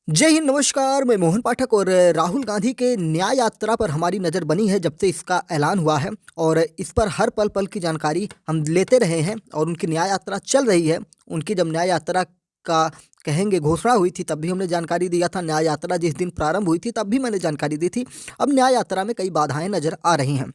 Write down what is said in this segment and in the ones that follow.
जय हिंद, नमस्कार। मैं मोहन पाठक और राहुल गांधी के न्याय यात्रा पर हमारी नज़र बनी है जब से इसका ऐलान हुआ है और इस पर हर पल पल की जानकारी हम लेते रहे हैं और उनकी न्याय यात्रा चल रही है। उनकी जब न्याय यात्रा का कहेंगे घोषणा हुई थी तब भी हमने जानकारी दिया था। न्याय यात्रा जिस दिन प्रारंभ हुई थी तब भी मैंने जानकारी दी थी। अब न्याय यात्रा में कई बाधाएं नजर आ रही हैं।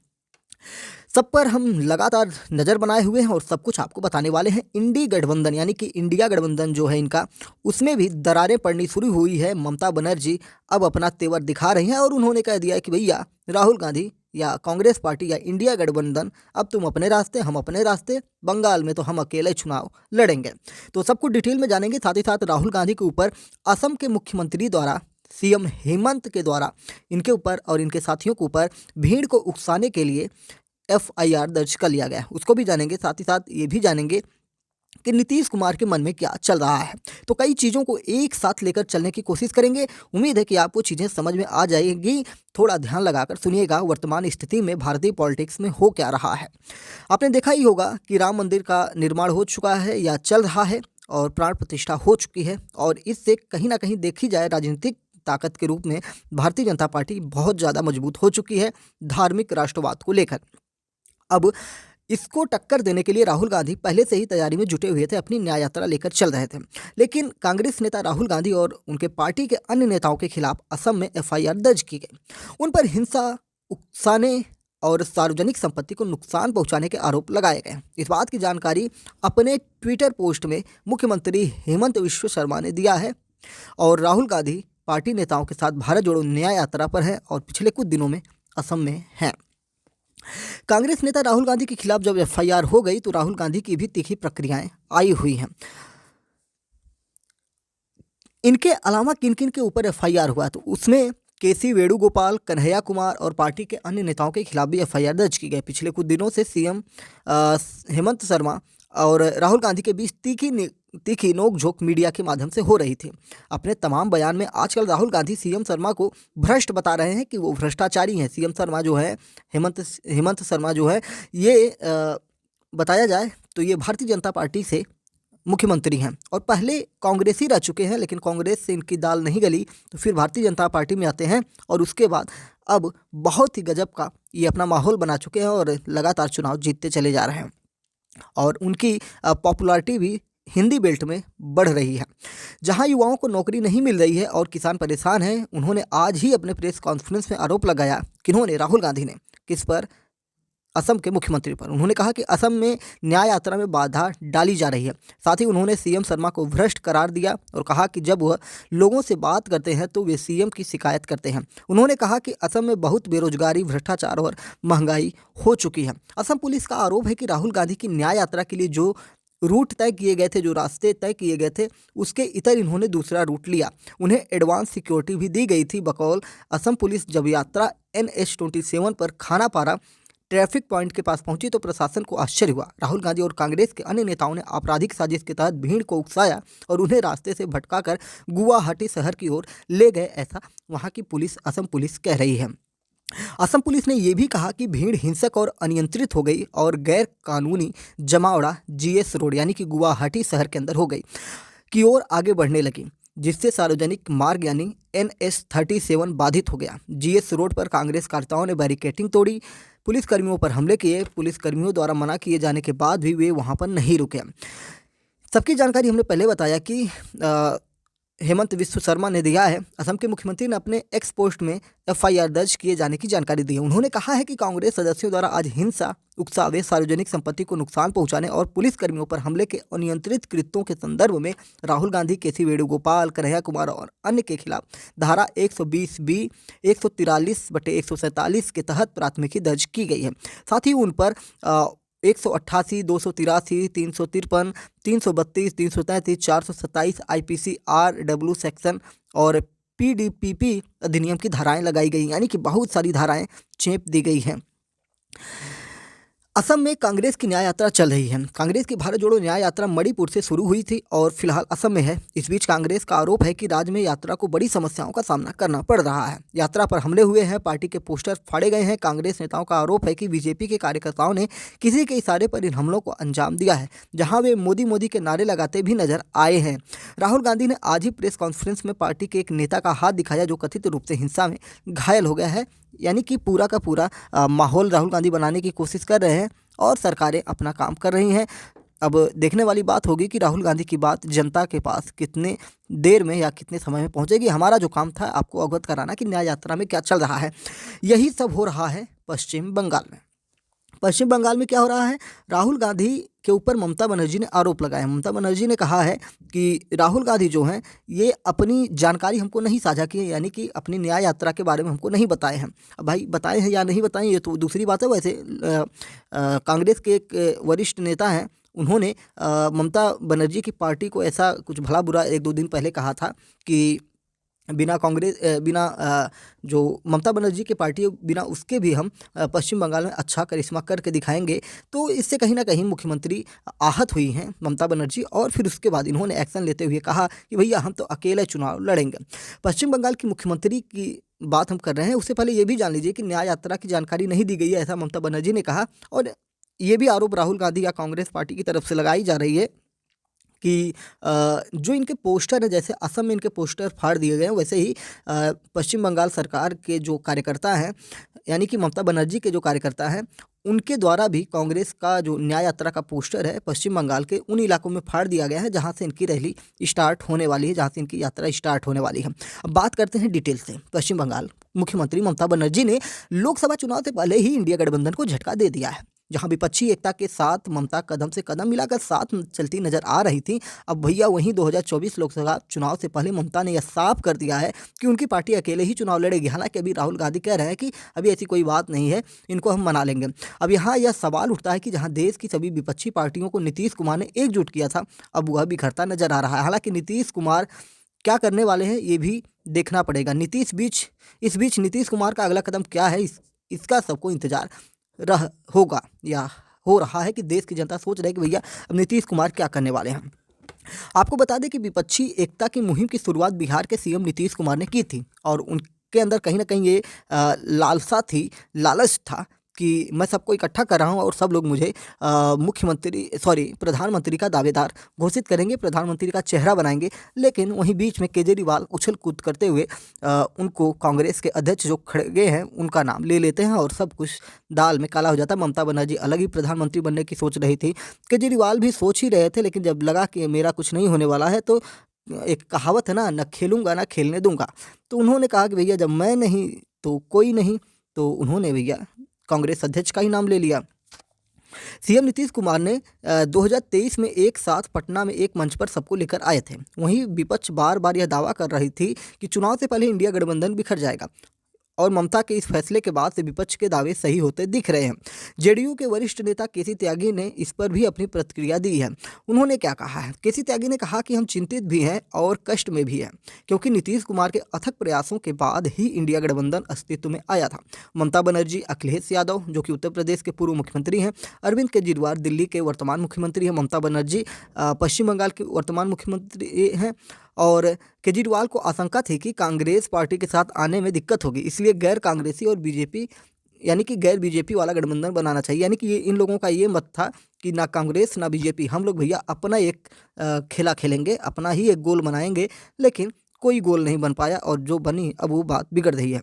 सब पर हम लगातार नज़र बनाए हुए हैं और सब कुछ आपको बताने वाले हैं। इंडी गठबंधन यानी कि इंडिया गठबंधन जो है इनका, उसमें भी दरारें पड़नी शुरू हुई है। ममता बनर्जी अब अपना तेवर दिखा रही हैं और उन्होंने कह दिया है कि भैया राहुल गांधी या कांग्रेस पार्टी या इंडिया गठबंधन, अब तुम अपने रास्ते, हम अपने रास्ते। बंगाल में तो हम अकेले चुनाव लड़ेंगे। तो सब कुछ डिटेल में जानेंगे। साथ ही साथ राहुल गांधी के ऊपर असम के मुख्यमंत्री द्वारा, सीएम हेमंत के द्वारा इनके ऊपर और इनके साथियों के ऊपर भीड़ को उकसाने के लिए एफआईआर दर्ज कर लिया गया, उसको भी जानेंगे। साथ ही साथ ये भी जानेंगे कि नीतीश कुमार के मन में क्या चल रहा है। तो कई चीज़ों को एक साथ लेकर चलने की कोशिश करेंगे। उम्मीद है कि आपको चीज़ें समझ में आ जाएगी। थोड़ा ध्यान लगाकर सुनिएगा वर्तमान स्थिति में भारतीय पॉलिटिक्स में हो क्या रहा है। आपने देखा ही होगा कि राम मंदिर का निर्माण हो चुका है या चल रहा है और प्राण प्रतिष्ठा हो चुकी है और इससे कहीं ना कहीं देखी जाए राजनीतिक ताकत के रूप में भारतीय जनता पार्टी बहुत ज़्यादा मजबूत हो चुकी है धार्मिक राष्ट्रवाद को लेकर। अब इसको टक्कर देने के लिए राहुल गांधी पहले से ही तैयारी में जुटे हुए थे, अपनी न्याय यात्रा लेकर चल रहे थे। लेकिन कांग्रेस नेता राहुल गांधी और उनके पार्टी के अन्य नेताओं के खिलाफ असम में एफआईआर दर्ज की गई। उन पर हिंसा, उकसाने और सार्वजनिक संपत्ति को नुकसान पहुंचाने के आरोप लगाए गए। इस बात की जानकारी अपने ट्विटर पोस्ट में मुख्यमंत्री हेमंत विश्व शर्मा ने दिया है और राहुल गांधी पार्टी नेताओं के साथ भारत जोड़ो न्याय यात्रा पर है और पिछले कुछ दिनों में असम में हैं। कांग्रेस नेता राहुल गांधी के खिलाफ जब एफआईआर हो गई तो राहुल गांधी की भी तीखी प्रक्रियाएं आई हुई हैं। इनके अलावा किन किन के ऊपर एफआईआर हुआ तो उसमें केसी वेणुगोपाल, कन्हैया कुमार और पार्टी के अन्य नेताओं के खिलाफ भी एफआईआर दर्ज की गई। पिछले कुछ दिनों से सीएम हेमंत शर्मा और राहुल गांधी के बीच तीखी नोकझोंक मीडिया के माध्यम से हो रही थी। अपने तमाम बयान में आजकल राहुल गांधी सीएम शर्मा को भ्रष्ट बता रहे हैं कि वो भ्रष्टाचारी हैं। सीएम शर्मा जो है, हेमंत शर्मा जो है, ये बताया जाए तो ये भारतीय जनता पार्टी से मुख्यमंत्री हैं और पहले कांग्रेसी रह चुके हैं, लेकिन कांग्रेस से इनकी दाल नहीं गली तो फिर भारतीय जनता पार्टी में आते हैं और उसके बाद अब बहुत ही गजब का ये अपना माहौल बना चुके हैं और लगातार चुनाव जीतते चले जा रहे हैं और उनकी पॉपुलैरिटी भी हिंदी बेल्ट में बढ़ रही है। जहां युवाओं को नौकरी नहीं मिल रही है और किसान परेशान हैं, उन्होंने आज ही अपने प्रेस कॉन्फ्रेंस में आरोप लगाया, किन्होंने, राहुल गांधी ने, किस पर? असम के मुख्यमंत्री पर। उन्होंने कहा कि असम में न्याय यात्रा में बाधा डाली जा रही है। साथ ही उन्होंने सीएम शर्मा को भ्रष्ट करार दिया और कहा कि जब वह लोगों से बात करते हैं तो वे सीएम की शिकायत करते हैं। उन्होंने कहा कि असम में बहुत बेरोजगारी, भ्रष्टाचार और महंगाई हो चुकी है। असम पुलिस का आरोप है कि राहुल गांधी की न्याय यात्रा के लिए जो रूट तय किए गए थे, जो रास्ते तय किए गए थे, उसके इतर इन्होंने दूसरा रूट लिया। उन्हें एडवांस सिक्योरिटी भी दी गई थी बकौल असम पुलिस। जब यात्रा NH-27 पर खानापारा ट्रैफिक पॉइंट के पास पहुंची तो प्रशासन को आश्चर्य हुआ। राहुल गांधी और कांग्रेस के अन्य नेताओं ने आपराधिक साजिश के तहत भीड़ को उकसाया और उन्हें रास्ते से भटकाकर गुवाहाटी शहर की ओर ले गए, ऐसा वहां की पुलिस, असम पुलिस कह रही है। असम पुलिस ने यह भी कहा कि भीड़ हिंसक और अनियंत्रित हो गई और गैर कानूनी जमावड़ा GS रोड यानी कि गुवाहाटी शहर के अंदर हो गई की ओर आगे बढ़ने लगी, जिससे सार्वजनिक मार्ग यानी NH-37 बाधित हो गया। GS रोड पर कांग्रेस कार्यकर्ताओं ने बैरिकेटिंग तोड़ी, पुलिसकर्मियों पर हमले किए। पुलिसकर्मियों द्वारा मना किए जाने के बाद भी वे वहां पर नहीं रुके। सबकी जानकारी हमने पहले बताया कि हेमंत विश्व शर्मा ने दिया है। असम के मुख्यमंत्री ने अपने एक्स पोस्ट में एफआईआर दर्ज किए जाने की जानकारी दी है। उन्होंने कहा है कि कांग्रेस सदस्यों द्वारा आज हिंसा, उकसावे, सार्वजनिक संपत्ति को नुकसान पहुंचाने और पुलिसकर्मियों पर हमले के अनियंत्रित कृत्यों के संदर्भ में राहुल गांधी, केसी वेणुगोपाल, कन्हैया कुमार और अन्य के खिलाफ धारा 120B, 143/147 के तहत प्राथमिकी दर्ज की गई है। साथ ही उन पर 188, 283, 353, 332, 333, 427 IPC RW सेक्शन और PDPP अधिनियम की धाराएं लगाई गई, यानी कि बहुत सारी धाराएं चेप दी गई हैं। असम में कांग्रेस की न्याय यात्रा चल रही है। कांग्रेस की भारत जोड़ो न्याय यात्रा मणिपुर से शुरू हुई थी और फिलहाल असम में है। इस बीच कांग्रेस का आरोप है कि राज्य में यात्रा को बड़ी समस्याओं का सामना करना पड़ रहा है। यात्रा पर हमले हुए हैं, पार्टी के पोस्टर फाड़े गए हैं। कांग्रेस नेताओं का आरोप है कि बीजेपी के कार्यकर्ताओं ने किसी के इशारे पर इन हमलों को अंजाम दिया है, जहां वे मोदी मोदी के नारे लगाते भी नजर आए हैं। राहुल गांधी ने आज ही प्रेस कॉन्फ्रेंस में पार्टी के एक नेता का हाथ दिखाया जो कथित रूप से हिंसा में घायल हो गया है। यानी कि पूरा का पूरा माहौल राहुल गांधी बनाने की कोशिश कर रहे हैं और सरकारें अपना काम कर रही हैं। अब देखने वाली बात होगी कि राहुल गांधी की बात जनता के पास कितने देर में या कितने समय में पहुंचेगी। हमारा जो काम था आपको अवगत कराना कि न्याय यात्रा में क्या चल रहा है। यही सब हो रहा है पश्चिम बंगाल में। पश्चिम बंगाल में क्या हो रहा है, राहुल गांधी के ऊपर ममता बनर्जी ने आरोप लगाया। ममता बनर्जी ने कहा है कि राहुल गांधी जो हैं ये अपनी जानकारी हमको नहीं साझा की है, यानी कि अपनी न्याय यात्रा के बारे में हमको नहीं बताए हैं। अब भाई बताए हैं या नहीं बताए ये तो दूसरी बात है। वैसे कांग्रेस के एक वरिष्ठ नेता हैं, उन्होंने ममता बनर्जी की पार्टी को ऐसा कुछ भला बुरा एक दो दिन पहले कहा था कि जो ममता बनर्जी की पार्टी है बिना उसके भी हम पश्चिम बंगाल में अच्छा करिश्मा करके दिखाएंगे। तो इससे कहीं ना कहीं मुख्यमंत्री आहत हुई हैं ममता बनर्जी, और फिर उसके बाद इन्होंने एक्शन लेते हुए कहा कि भैया हम तो अकेले चुनाव लड़ेंगे। पश्चिम बंगाल की मुख्यमंत्री की बात हम कर रहे हैं। उससे पहले ये भी जान लीजिए कि न्याय यात्रा की जानकारी नहीं दी गई है, ऐसा ममता बनर्जी ने कहा। और ये भी आरोप राहुल गांधी या कांग्रेस पार्टी की तरफ से लगाई जा रही है कि जो इनके पोस्टर हैं, जैसे असम में इनके पोस्टर फाड़ दिए गए हैं, वैसे ही पश्चिम बंगाल सरकार के जो कार्यकर्ता हैं, यानी कि ममता बनर्जी के जो कार्यकर्ता हैं, उनके द्वारा भी कांग्रेस का जो न्याय यात्रा का पोस्टर है पश्चिम बंगाल के उन इलाकों में फाड़ दिया गया है जहां से इनकी रैली स्टार्ट होने वाली है, जहां से इनकी यात्रा स्टार्ट होने वाली है। अब बात करते हैं डिटेल से। पश्चिम बंगाल मुख्यमंत्री ममता बनर्जी ने लोकसभा चुनाव से पहले ही इंडिया गठबंधन को झटका दे दिया है। जहां विपक्षी एकता के साथ ममता कदम से कदम मिलाकर साथ चलती नजर आ रही थी, अब भैया वहीं 2024 लोकसभा चुनाव से पहले ममता ने यह साफ कर दिया है कि उनकी पार्टी अकेले ही चुनाव लड़ेगी। हालांकि अभी राहुल गांधी कह रहे हैं कि अभी ऐसी कोई बात नहीं है, इनको हम मना लेंगे। अब यहाँ यह सवाल उठता है कि जहाँ देश की सभी विपक्षी पार्टियों को नीतीश कुमार ने एकजुट किया था, अब वह बिखरता नजर आ रहा है। हालांकि नीतीश कुमार क्या करने वाले हैं ये भी देखना पड़ेगा। इस बीच नीतीश कुमार का अगला कदम क्या है, इसका सबको इंतजार होगा या हो रहा है कि देश की जनता सोच रही है कि भैया अब नीतीश कुमार क्या करने वाले हैं। आपको बता दें कि विपक्षी एकता की मुहिम की शुरुआत बिहार के सीएम नीतीश कुमार ने की थी और उनके अंदर कहीं ना कहीं ये लालच था कि मैं सबको इकट्ठा कर रहा हूँ और सब लोग मुझे प्रधानमंत्री का दावेदार घोषित करेंगे, प्रधानमंत्री का चेहरा बनाएंगे। लेकिन वहीं बीच में केजरीवाल उछल कूद करते हुए उनको कांग्रेस के अध्यक्ष जो खड़गे हैं उनका नाम ले लेते हैं और सब कुछ दाल में काला हो जाता है। ममता बनर्जी अलग ही प्रधानमंत्री बनने की सोच रही थी, केजरीवाल भी सोच ही रहे थे, लेकिन जब लगा कि मेरा कुछ नहीं होने वाला है तो एक कहावत है ना, न खेलूंगा ना खेलने दूंगा, तो उन्होंने कहा कि भैया जब मैं नहीं तो कोई नहीं, तो उन्होंने भैया कांग्रेस अध्यक्ष का ही नाम ले लिया। सीएम नीतीश कुमार ने 2023 में एक साथ पटना में एक मंच पर सबको लेकर आए थे। वहीं विपक्ष बार बार यह दावा कर रही थी कि चुनाव से पहले इंडिया गठबंधन बिखर जाएगा और ममता के इस फैसले के बाद से विपक्ष के दावे सही होते दिख रहे हैं। जेडीयू के वरिष्ठ नेता केसी त्यागी ने इस पर भी अपनी प्रतिक्रिया दी है। उन्होंने क्या कहा है, केसी त्यागी ने कहा कि हम चिंतित भी हैं और कष्ट में भी हैं, क्योंकि नीतीश कुमार के अथक प्रयासों के बाद ही इंडिया गठबंधन अस्तित्व में आया था। ममता बनर्जी, अखिलेश यादव जो कि उत्तर प्रदेश के पूर्व मुख्यमंत्री हैं, अरविंद केजरीवाल दिल्ली के वर्तमान मुख्यमंत्री हैं, ममता बनर्जी पश्चिम बंगाल के वर्तमान मुख्यमंत्री हैं और केजरीवाल को आशंका थी कि कांग्रेस पार्टी के साथ आने में दिक्कत होगी, इसलिए गैर कांग्रेसी और बीजेपी यानी कि गैर बीजेपी वाला गठबंधन बनाना चाहिए। यानी कि ये इन लोगों का ये मत था कि ना कांग्रेस ना बीजेपी, हम लोग भैया अपना एक खेला खेलेंगे, अपना ही एक गोल बनाएंगे। लेकिन कोई गोल नहीं बन पाया और जो बनी अब वो बात बिगड़ रही है।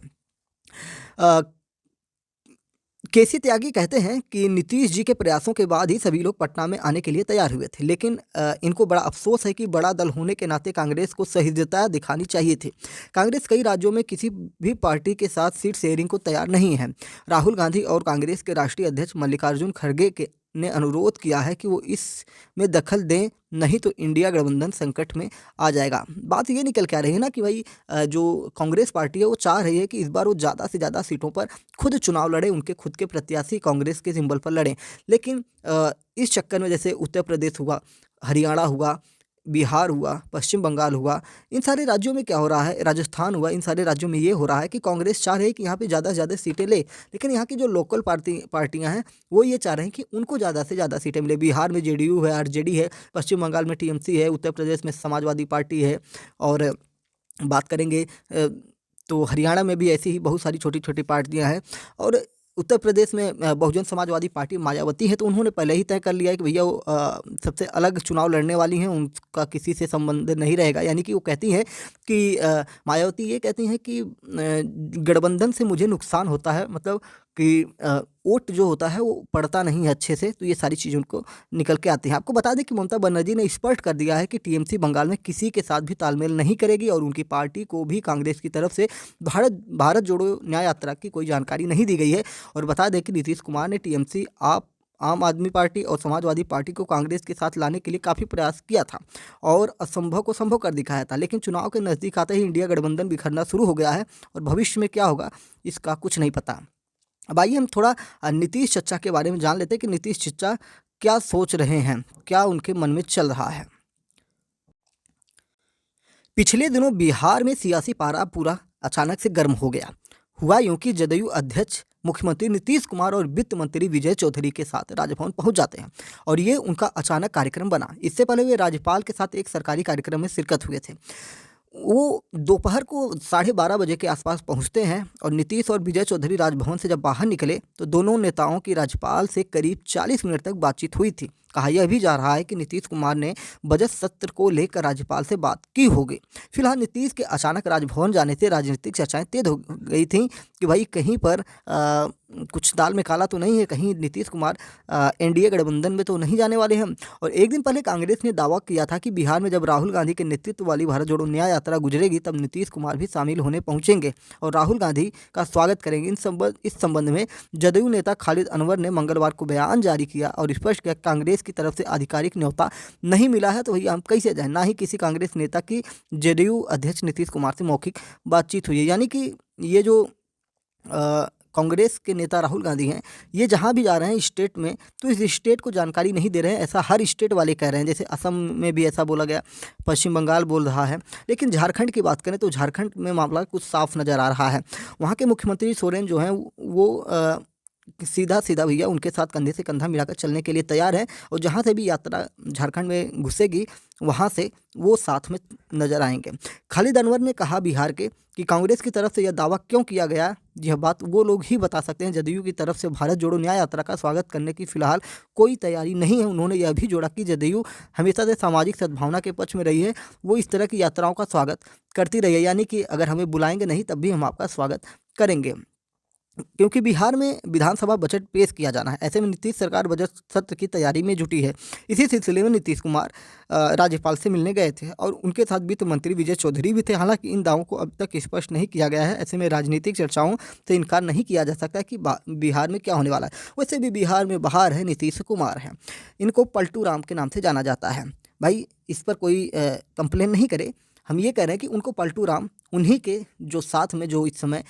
केसी त्यागी कहते हैं कि नीतीश जी के प्रयासों के बाद ही सभी लोग पटना में आने के लिए तैयार हुए थे, लेकिन इनको बड़ा अफसोस है कि बड़ा दल होने के नाते कांग्रेस को सहृदयता दिखानी चाहिए थी। कांग्रेस कई राज्यों में किसी भी पार्टी के साथ सीट शेयरिंग को तैयार नहीं है। राहुल गांधी और कांग्रेस के राष्ट्रीय अध्यक्ष मल्लिकार्जुन खड़गे ने अनुरोध किया है कि वो इसमें दखल दें, नहीं तो इंडिया गठबंधन संकट में आ जाएगा। बात ये निकल के आ रही है ना कि भाई जो कांग्रेस पार्टी है वो चाह रही है कि इस बार वो ज़्यादा से ज़्यादा सीटों पर खुद चुनाव लड़े, उनके खुद के प्रत्याशी कांग्रेस के सिंबल पर लड़ें। लेकिन इस चक्कर में जैसे उत्तर प्रदेश हुआ, हरियाणा हुआ, बिहार हुआ, पश्चिम बंगाल हुआ, इन सारे राज्यों में क्या हो रहा है, राजस्थान हुआ, इन सारे राज्यों में ये हो रहा है कि कांग्रेस चाह रही है कि यहाँ पे ज़्यादा से ज़्यादा सीटें ले, लेकिन यहाँ की जो लोकल पार्टियाँ हैं वो ये चाह रहे हैं कि उनको ज़्यादा से ज़्यादा सीटें मिले। बिहार में जेडीयू है, आरजेडी है, पश्चिम बंगाल में टीएमसी है, उत्तर प्रदेश में समाजवादी पार्टी है, और बात करेंगे तो हरियाणा में भी ऐसी ही बहुत सारी छोटी छोटी पार्टियां हैं, और उत्तर प्रदेश में बहुजन समाजवादी पार्टी मायावती है, तो उन्होंने पहले ही तय कर लिया है कि भैया वो सबसे अलग चुनाव लड़ने वाली हैं, उनका किसी से संबंध नहीं रहेगा। यानी कि वो कहती हैं कि मायावती ये कहती हैं कि गठबंधन से मुझे नुकसान होता है, मतलब कि वोट जो होता है वो पड़ता नहीं है अच्छे से, तो ये सारी चीज़ें उनको निकल के आती हैं। आपको बता दें कि ममता बनर्जी ने स्पष्ट कर दिया है कि टीएमसी बंगाल में किसी के साथ भी तालमेल नहीं करेगी, और उनकी पार्टी को भी कांग्रेस की तरफ से भारत जोड़ो न्याय यात्रा की कोई जानकारी नहीं दी गई है। और बता दें कि नीतीश कुमार ने टीएमसी, आम आदमी पार्टी और समाजवादी पार्टी को कांग्रेस के साथ लाने के लिए काफ़ी प्रयास किया था और असंभव को संभव कर दिखाया था, लेकिन चुनाव के नज़दीक आते ही इंडिया गठबंधन बिखरना शुरू हो गया है, और भविष्य में क्या होगा इसका कुछ नहीं पता। अब आइए हम थोड़ा नीतीश चचा के बारे में जान लेते हैं कि नीतीश चचा क्या सोच रहे हैं, क्या उनके मन में चल रहा है। पिछले दिनों बिहार में सियासी पारा पूरा अचानक से गर्म हो गया। हुआ यूं कि जदयू अध्यक्ष मुख्यमंत्री नीतीश कुमार और वित्त मंत्री विजय चौधरी के साथ राजभवन पहुंच जाते हैं, और ये उनका अचानक कार्यक्रम बना। इससे पहले वे राज्यपाल के साथ एक सरकारी कार्यक्रम में शिरकत हुए थे। वो दोपहर को 12:30 बजे के आसपास पहुंचते हैं, और नीतीश और विजय चौधरी राजभवन से जब बाहर निकले तो दोनों नेताओं की राज्यपाल से करीब 40 मिनट तक बातचीत हुई थी। कहा यह भी जा रहा है कि नीतीश कुमार ने बजट सत्र को लेकर राज्यपाल से बात की होगी। फिलहाल नीतीश के अचानक राजभवन जाने से राजनीतिक चर्चाएं तेज हो गई थी कि भाई कहीं पर कुछ दाल में काला तो नहीं है, कहीं नीतीश कुमार एनडीए गठबंधन में तो नहीं जाने वाले हैं। और एक दिन पहले कांग्रेस ने दावा किया था कि बिहार में जब राहुल गांधी के नेतृत्व वाली भारत जोड़ो न्याय यात्रा गुजरेगी तब नीतीश कुमार भी शामिल होने पहुंचेंगे और राहुल गांधी का स्वागत करेंगे। इस संबंध में जदयू नेता खालिद अनवर ने मंगलवार को बयान जारी किया और स्पष्ट किया कांग्रेस की तरफ से आधिकारिक न्योता नहीं मिला है, तो भैया हम कैसे जाएं। ना ही किसी कांग्रेस नेता की जदयू अध्यक्ष नीतीश कुमार से मौखिक बातचीत हुई है। यानी कि ये जो कांग्रेस के नेता राहुल गांधी हैं, ये जहां भी जा रहे हैं स्टेट में, तो इस स्टेट को जानकारी नहीं दे रहे हैं। ऐसा हर स्टेट वाले कह रहे हैं, जैसे असम में भी ऐसा बोला गया, पश्चिम बंगाल बोल रहा है। लेकिन झारखंड की बात करें तो झारखंड में मामला कुछ साफ नज़र आ रहा है। वहाँ के मुख्यमंत्री सोरेन जो हैं वो सीधा सीधा भैया उनके साथ कंधे से कंधा मिलाकर चलने के लिए तैयार है, और जहाँ से भी यात्रा झारखंड में घुसेगी वहाँ से वो साथ में नजर आएंगे। खालिद अनवर ने कहा बिहार के कि कांग्रेस की तरफ से यह दावा क्यों किया गया, यह बात वो लोग ही बता सकते हैं। जदयू की तरफ से भारत जोड़ो न्याय यात्रा का स्वागत करने की फिलहाल कोई तैयारी नहीं है। उन्होंने यह भी जोड़ा कि जदयू हमेशा से सामाजिक सद्भावना के पक्ष में रही है, वो इस तरह की यात्राओं का स्वागत करती रही है। यानी कि अगर हमें बुलाएंगे नहीं तब भी हम आपका स्वागत करेंगे, क्योंकि बिहार में विधानसभा बजट पेश किया जाना है। ऐसे में नीतीश सरकार बजट सत्र की तैयारी में जुटी है। इसी सिलसिले में नीतीश कुमार राज्यपाल से मिलने गए थे और उनके साथ वित्त मंत्री विजय चौधरी भी थे। हालांकि इन दावों को अब तक स्पष्ट नहीं किया गया है। ऐसे में राजनीतिक चर्चाओं से इनकार नहीं किया जा सकता कि बिहार में क्या होने वाला है। वैसे भी बिहार में बाहर है नीतीश कुमार हैं, इनको पलटू राम के नाम से जाना जाता है। भाई इस पर कोई कंप्लेन नहीं करे, हम ये कह रहे हैं कि उनको पलटू राम, उन्हीं के जो साथ में जो इस समय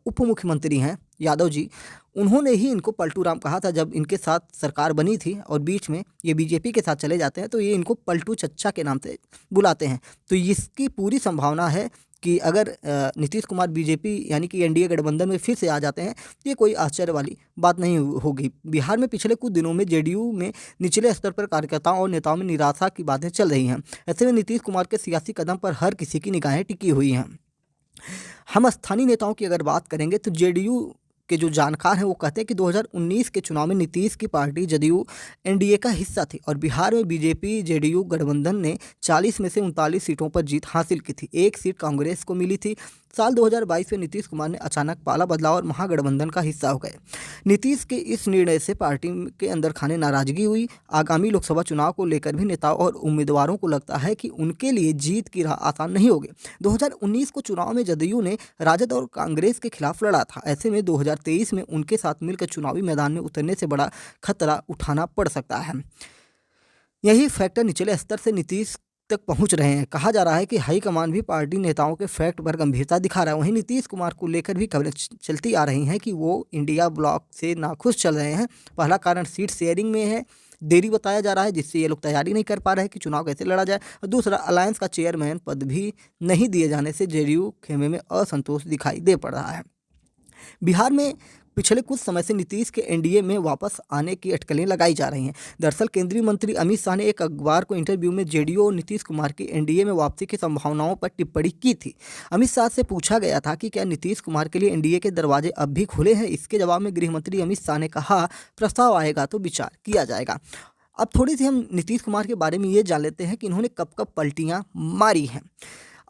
उप मुख्यमंत्री हैं यादव जी, उन्होंने ही इनको पलटू राम कहा था जब इनके साथ सरकार बनी थी और बीच में ये बीजेपी के साथ चले जाते हैं तो ये इनको पलटू चच्चा के नाम से बुलाते हैं। तो इसकी पूरी संभावना है कि अगर नीतीश कुमार बीजेपी यानी कि एनडीए गठबंधन में फिर से आ जाते हैं तो ये कोई आश्चर्य वाली बात नहीं होगी। बिहार में पिछले कुछ दिनों में जेडीयू में निचले स्तर पर कार्यकर्ताओं और नेताओं में निराशा की बातें चल रही हैं। ऐसे में नीतीश कुमार के सियासी कदम पर हर किसी की निगाहें टिकी हुई हैं। हम स्थानीय नेताओं की अगर बात करेंगे तो जेडीयू के जो जानकार हैं वो कहते हैं कि 2019 के चुनाव में नीतीश की पार्टी जदयू एनडीए का हिस्सा थी और बिहार में बीजेपी जेडीयू गठबंधन ने 40 में से 39 सीटों पर जीत हासिल की थी। एक सीट कांग्रेस को मिली थी। साल 2022 में नीतीश कुमार ने अचानक पाला बदला और महागठबंधन का हिस्सा हो गए। नीतीश के इस निर्णय से पार्टी के अंदर खाने नाराजगी हुई। आगामी लोकसभा चुनाव को लेकर भी नेताओं और उम्मीदवारों को लगता है कि उनके लिए जीत की राह आसान नहीं होगी। 2019 को चुनाव में जदयू ने राजद और कांग्रेस के खिलाफ लड़ा था। ऐसे में 2023 में उनके साथ मिलकर चुनावी मैदान में उतरने से बड़ा खतरा उठाना पड़ सकता है। यही फैक्टर निचले स्तर से नीतीश तक पहुंच रहे हैं। कहा जा रहा है कि हाईकमान भी पार्टी नेताओं के फैक्ट पर गंभीरता दिखा रहा है। वहीं नीतीश कुमार को लेकर भी खबरें चलती आ रही हैं कि वो इंडिया ब्लॉक से नाखुश चल रहे हैं। पहला कारण सीट शेयरिंग में है देरी बताया जा रहा है, जिससे ये लोग तैयारी नहीं कर पा रहे हैं कि चुनाव कैसे लड़ा जाए। और दूसरा, अलायंस का चेयरमैन पद भी नहीं दिए जाने से जेडीयू खेमे में असंतोष दिखाई दे पड़ रहा है। बिहार में पिछले कुछ समय से नीतीश के एनडीए में वापस आने की अटकलें लगाई जा रही हैं। दरअसल केंद्रीय मंत्री अमित शाह ने एक अखबार को इंटरव्यू में जेडीयू और नीतीश कुमार की एनडीए में वापसी की संभावनाओं पर टिप्पणी की थी। अमित शाह से पूछा गया था कि क्या नीतीश कुमार के लिए एनडीए के दरवाजे अब भी खुले हैं। इसके जवाब में गृह मंत्री अमित शाह ने कहा, प्रस्ताव आएगा तो विचार किया जाएगा। अब थोड़ी सी हम नीतीश कुमार के बारे में ये जान लेते हैं कि इन्होंने कब कब पलटियां मारी हैं।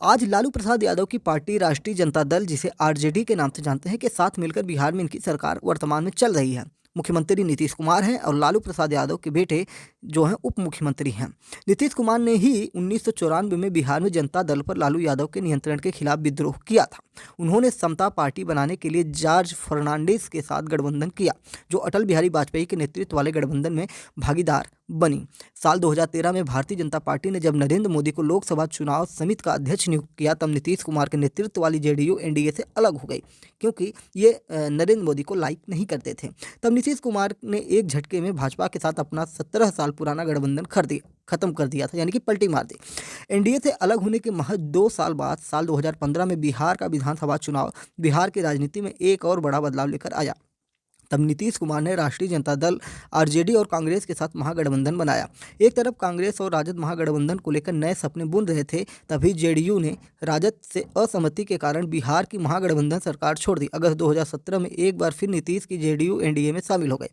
आज लालू प्रसाद यादव की पार्टी राष्ट्रीय जनता दल, जिसे आरजेडी के नाम से जानते हैं, के साथ मिलकर बिहार में इनकी सरकार वर्तमान में चल रही है। मुख्यमंत्री नीतीश कुमार हैं और लालू प्रसाद यादव के बेटे जो हैं उप मुख्यमंत्री हैं। नीतीश कुमार ने ही 1994 में बिहार में जनता दल पर लालू यादव के नियंत्रण के खिलाफ विद्रोह किया था। उन्होंने समता पार्टी बनाने के लिए जॉर्ज फर्नांडिस के साथ गठबंधन किया, जो अटल बिहारी वाजपेयी के नेतृत्व वाले गठबंधन में भागीदार बनी। साल 2013 में भारतीय जनता पार्टी ने जब नरेंद्र मोदी को लोकसभा चुनाव समिति का अध्यक्ष नियुक्त किया, तब नीतीश कुमार के नेतृत्व वाली जेडीयू एनडीए से अलग हो गई, क्योंकि ये नरेंद्र मोदी को लाइक नहीं करते थे। तब नीतीश कुमार ने एक झटके में भाजपा के साथ अपना 17 साल पुराना गठबंधन खत्म कर दिया था, यानी कि पलटी मार दी। एनडीए से अलग होने के महज 2 साल बाद साल 2015 में बिहार का विधानसभा चुनाव बिहार की राजनीति में एक और बड़ा बदलाव लेकर आया। तब नीतीश कुमार ने राष्ट्रीय जनता दल, आरजेडी और कांग्रेस के साथ महागठबंधन बनाया। एक तरफ कांग्रेस और राजद महागठबंधन को लेकर नए सपने बुन रहे थे, तभी जेडीयू ने राजद से असहमति के कारण बिहार की महागठबंधन सरकार छोड़ दी। अगस्त 2017 में एक बार फिर नीतीश की जेडीयू एनडीए में शामिल हो गए।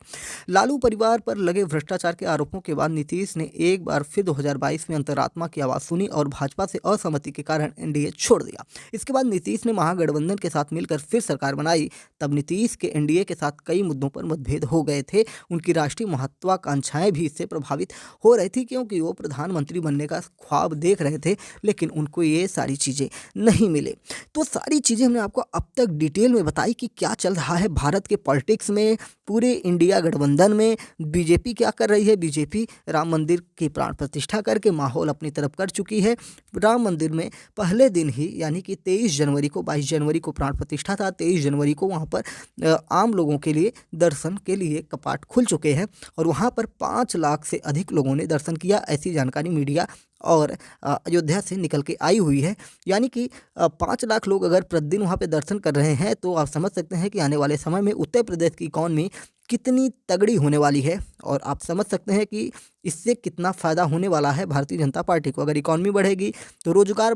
लालू परिवार पर लगे भ्रष्टाचार के आरोपों के बाद नीतीश ने एक बार फिर 2022 में अंतरात्मा की आवाज़ सुनी और भाजपा से असहमति के कारण एनडीए छोड़ दिया। इसके बाद नीतीश ने महागठबंधन के साथ मिलकर फिर सरकार बनाई। तब नीतीश के एनडीए के साथ कई मुद्दों पर मतभेद हो गए थे। उनकी राष्ट्रीय महत्वाकांक्षाएं भी इससे प्रभावित हो रही थी, क्योंकि वो प्रधानमंत्री बनने का ख्वाब देख रहे थे, लेकिन उनको ये सारी चीज़ें नहीं मिले। तो सारी चीज़ें हमने आपको अब तक डिटेल में बताई कि क्या चल रहा है भारत के पॉलिटिक्स में, पूरे इंडिया गठबंधन में बीजेपी क्या कर रही है। बीजेपी राम मंदिर की प्राण प्रतिष्ठा करके माहौल अपनी तरफ कर चुकी है। राम मंदिर में पहले दिन ही, यानी कि 23 जनवरी को, 22 जनवरी को प्राण प्रतिष्ठा था, 23 जनवरी को वहाँ पर आम लोगों के लिए दर्शन के लिए कपाट खुल चुके हैं और वहाँ पर 5 लाख से अधिक लोगों ने दर्शन किया। ऐसी जानकारी मीडिया और अयोध्या से निकल के आई हुई है। यानी कि 5 लाख लोग अगर प्रतिदिन वहाँ पे दर्शन कर रहे हैं, तो आप समझ सकते हैं कि आने वाले समय में उत्तर प्रदेश की इकॉनमी कितनी तगड़ी होने वाली है और आप समझ सकते हैं कि इससे कितना फ़ायदा होने वाला है भारतीय जनता पार्टी को। अगर इकॉनमी बढ़ेगी तो रोजगार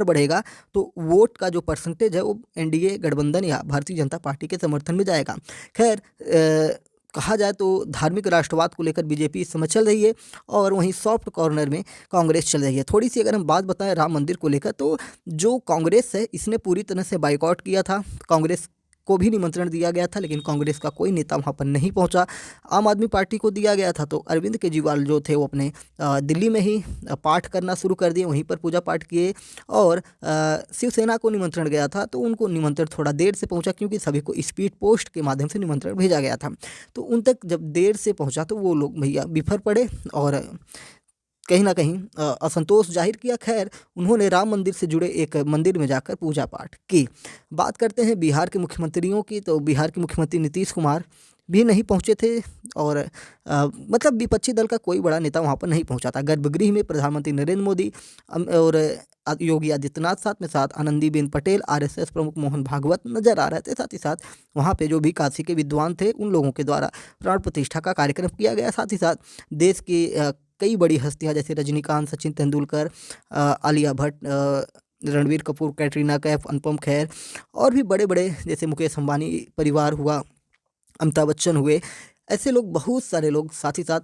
बढ़ेगा तो वोट का जो परसेंटेज है वो एनडीए गठबंधन या भारतीय जनता पार्टी के समर्थन में जाएगा। खैर, कहा जाए तो धार्मिक राष्ट्रवाद को लेकर बीजेपी इस समय चल रही है और वहीं सॉफ्ट कॉर्नर में कांग्रेस चल रही है। थोड़ी सी अगर हम बात बताएं राम मंदिर को लेकर, तो जो कांग्रेस है इसने पूरी तरह से बाइकआउट किया था। कांग्रेस को भी निमंत्रण दिया गया था, लेकिन कांग्रेस का कोई नेता वहाँ पर नहीं पहुँचा। आम आदमी पार्टी को दिया गया था, तो अरविंद केजरीवाल जो थे वो अपने दिल्ली में ही पाठ करना शुरू कर दिए, वहीं पर पूजा पाठ किए। और शिवसेना को निमंत्रण गया था, तो उनको निमंत्रण थोड़ा देर से पहुँचा, क्योंकि सभी को स्पीड पोस्ट के माध्यम से निमंत्रण भेजा गया था। तो उन तक जब देर से पहुँचा तो वो लोग भैया बिफर पड़े और कहीं ना कहीं असंतोष जाहिर किया। खैर, उन्होंने राम मंदिर से जुड़े एक मंदिर में जाकर पूजा पाठ की। बात करते हैं बिहार के मुख्यमंत्रियों की, तो बिहार के मुख्यमंत्री नीतीश कुमार भी नहीं पहुंचे थे और मतलब विपक्षी दल का कोई बड़ा नेता वहां पर नहीं पहुंचा था। गर्भगृह में प्रधानमंत्री नरेंद्र मोदी और योगी आदित्यनाथ, साथ में साथ आनंदीबेन पटेल, आरएसएस प्रमुख मोहन भागवत नजर आ रहे थे। साथ ही साथ वहाँ पे जो भी काशी के विद्वान थे उन लोगों के द्वारा प्राण प्रतिष्ठा का कार्यक्रम किया गया। साथ ही साथ देश की कई बड़ी हस्तियां जैसे रजनीकांत, सचिन तेंदुलकर, आलिया भट्ट, रणबीर कपूर, कैटरीना कैफ, अनुपम खेर और भी बड़े बड़े जैसे मुकेश अंबानी परिवार हुआ, अमिताभ बच्चन हुए, ऐसे लोग, बहुत सारे लोग, साथ ही साथ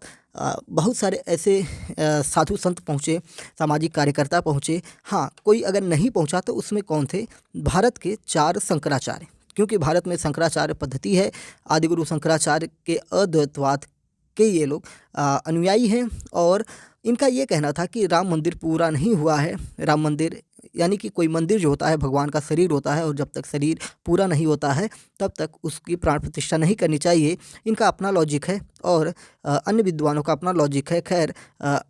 बहुत सारे ऐसे साधु संत पहुँचे, सामाजिक कार्यकर्ता पहुँचे। हाँ, कोई अगर नहीं पहुँचा तो उसमें कौन थे? भारत के 4 शंकराचार्य, क्योंकि भारत में शंकराचार्य पद्धति है। आदिगुरु शंकराचार्य के अद्वैतवाद के ये लोग अनुयायी हैं और इनका ये कहना था कि राम मंदिर पूरा नहीं हुआ है, राम मंदिर यानी कि कोई मंदिर जो होता है भगवान का शरीर होता है, और जब तक शरीर पूरा नहीं होता है तब तक उसकी प्राण प्रतिष्ठा नहीं करनी चाहिए। इनका अपना लॉजिक है और अन्य विद्वानों का अपना लॉजिक है। खैर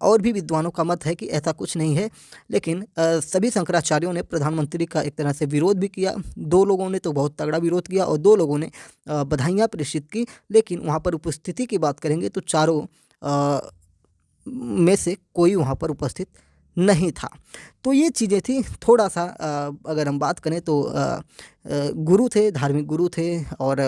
और भी विद्वानों का मत है कि ऐसा कुछ नहीं है, लेकिन सभी शंकराचार्यों ने प्रधानमंत्री का एक तरह से विरोध भी किया। 2 लोगों ने तो बहुत तगड़ा विरोध किया और 2 लोगों ने बधाइयाँ प्रेषित की, लेकिन वहाँ पर उपस्थिति की बात करेंगे तो चारों में से कोई वहाँ पर उपस्थित नहीं था। तो ये चीज़ें थी। थोड़ा सा अगर हम बात करें तो गुरु थे, धार्मिक गुरु थे, और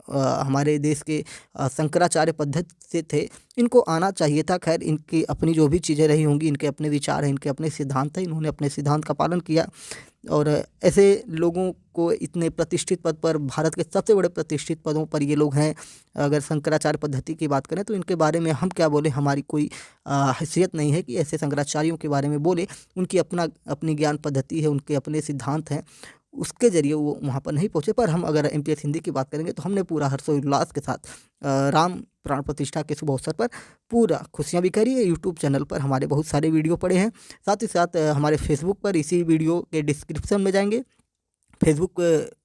हमारे देश के शंकराचार्य पद्धति से थे, इनको आना चाहिए था। खैर इनकी अपनी जो भी चीज़ें रही होंगी, इनके अपने विचार हैं, इनके अपने सिद्धांत हैं, इन्होंने अपने सिद्धांत का पालन किया। और ऐसे लोगों को इतने प्रतिष्ठित पद पर, भारत के सबसे बड़े प्रतिष्ठित पदों पर ये लोग हैं। अगर शंकराचार्य पद्धति की बात करें तो इनके बारे में हम क्या बोले, हमारी कोई हैसियत नहीं है कि ऐसे शंकराचार्यों के बारे में बोले। उनकी अपनी ज्ञान पद्धति है, उनके अपने सिद्धांत हैं, उसके ज़रिए वो वहाँ पर नहीं पहुँचे। पर हम अगर एमपीएस हिंदी की बात करेंगे तो हमने पूरा हर्षोल्लास के साथ राम प्राण प्रतिष्ठा के शुभ अवसर पर पूरा खुशियाँ भी करी है। यूट्यूब चैनल पर हमारे बहुत सारे वीडियो पड़े हैं, साथ ही साथ हमारे फेसबुक पर, इसी वीडियो के डिस्क्रिप्शन में जाएंगे, फेसबुक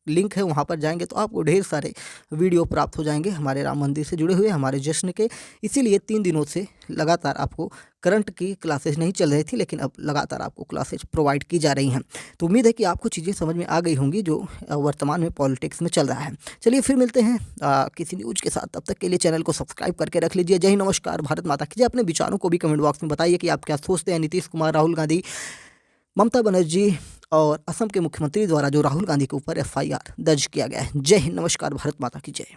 लिंक है, वहाँ पर जाएंगे तो आपको ढेर सारे वीडियो प्राप्त हो जाएंगे हमारे राम मंदिर से जुड़े हुए, हमारे जश्न के। इसीलिए 3 दिनों से लगातार आपको करंट की क्लासेस नहीं चल रही थी, लेकिन अब लगातार आपको क्लासेस प्रोवाइड की जा रही हैं। तो उम्मीद है कि आपको चीज़ें समझ में आ गई होंगी जो वर्तमान में पॉलिटिक्स में चल रहा है। चलिए फिर मिलते हैं किसी न्यूज़ के साथ। तब तक के लिए चैनल को सब्सक्राइब करके रख लीजिए। जय हिंद, नमस्कार, भारत माता की जय। अपने विचारों को भी कमेंट बॉक्स में बताइए कि आप क्या सोचते हैं। नीतीश कुमार, राहुल गांधी, ममता बनर्जी और असम के मुख्यमंत्री द्वारा जो राहुल गांधी के ऊपर एफआईआर दर्ज किया गया है। जय हिंद, नमस्कार, भारत माता की जय।